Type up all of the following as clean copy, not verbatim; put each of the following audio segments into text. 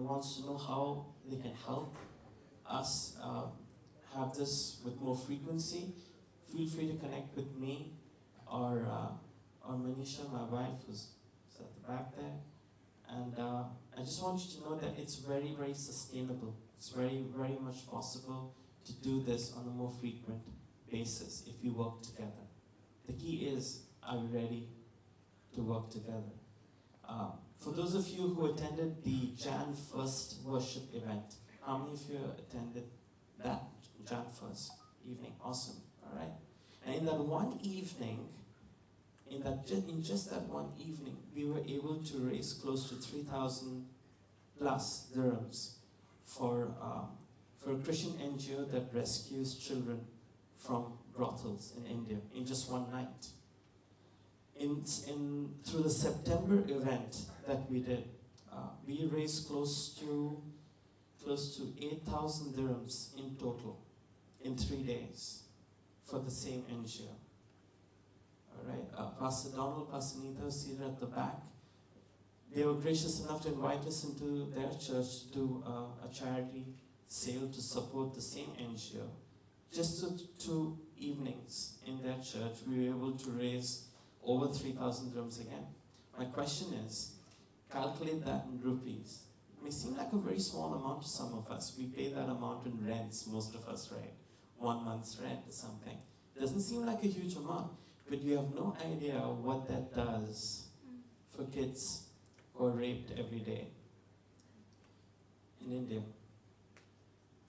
and wants to know how they can help us have this with more frequency, feel free to connect with me or Manisha, my wife, who's at the back there. And I just want you to know that it's very, very sustainable. It's very, very much possible to do this on a more frequent basis if we work together. The key is, are we ready to work together? For those of you who attended the Jan 1st worship event, how many of you attended that Jan 1st evening? Awesome, all right? And in that one evening, in just that one evening, we were able to raise close to 3,000 plus dirhams for a Christian NGO that rescues children from brothels in India in just one night. Through the September event that we did, we raised close to 8,000 dirhams in total in 3 days for the same NGO. All right, Pastor Donald, Pastor Nita seated at the back. They were gracious enough to invite us into their church to do a charity sale to support the same NGO. Just 2 evenings in their church, we were able to raise over 3,000 dirhams again. My question is, calculate that in rupees. It may seem like a very small amount to some of us. We pay that amount in rents, most of us, right? 1 month's rent or something. Doesn't seem like a huge amount, but you have no idea what that does for kids who are raped every day in India.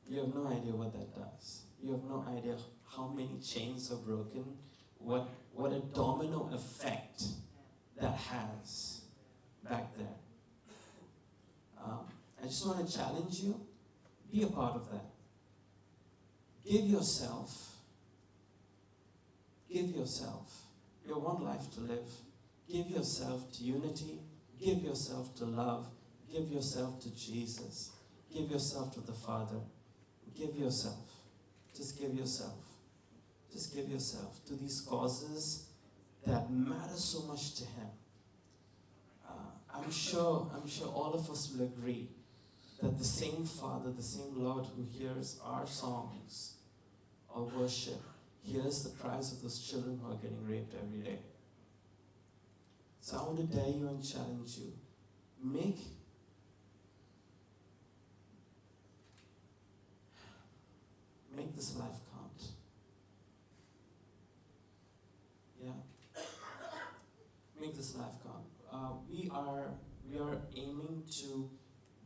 You have no idea what that does. You have no idea how many chains are broken, what a domino effect that has back there. I just want to challenge you, be a part of that. Give yourself. You have one life to live. Give yourself to unity. Give yourself to love. Give yourself to Jesus. Give yourself to the Father. Give yourself. Just give yourself. Just give yourself to these causes that matter so much to Him. I'm sure all of us will agree that the same Father, the same Lord who hears our songs or worship, hears the cries of those children who are getting raped every day. So I want to dare you and challenge you. Make this life count. Yeah. Make this life count. We are aiming to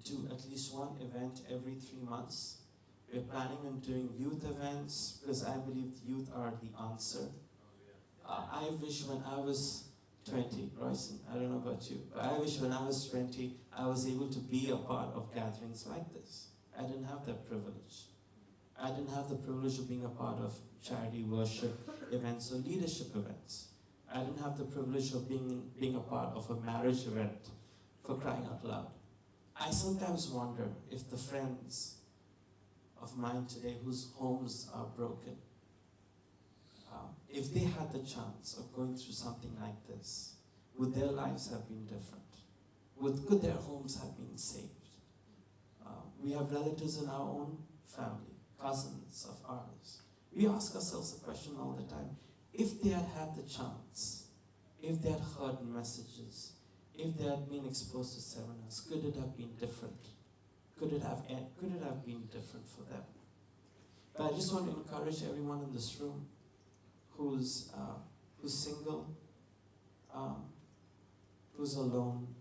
do at least one event every 3 months. We're planning on doing youth events because I believe youth are the answer. I wish when I was 20, Royson, I don't know about you, but I wish when I was 20, I was able to be a part of gatherings like this. I didn't have that privilege. I didn't have the privilege of being a part of charity worship events or leadership events. I didn't have the privilege of being a part of a marriage event, for crying out loud. I sometimes wonder if the friends of mine today whose homes are broken, if they had the chance of going through something like this, would their lives have been different? Could their homes have been saved? We have relatives in our own family, cousins of ours. We ask ourselves the question all the time, if they had had the chance, if they had heard messages, if they had been exposed to seminars, could it have been different? Could it have been different for them? But I just want to encourage everyone in this room who's single, who's alone.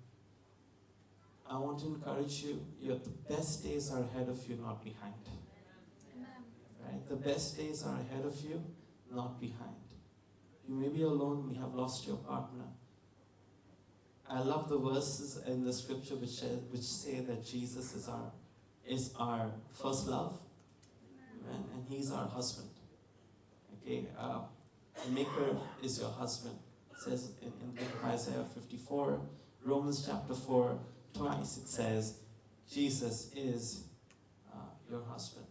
I want to encourage you, the best days are ahead of you, not behind. Right? The best days are ahead of you, not behind. You may be alone, you may have lost your partner. I love the verses in the scripture which say that Jesus is our first love, amen, and He's our husband. Okay, the Maker is your husband. It says in Isaiah 54, Romans chapter 4, twice it says, Jesus is your husband.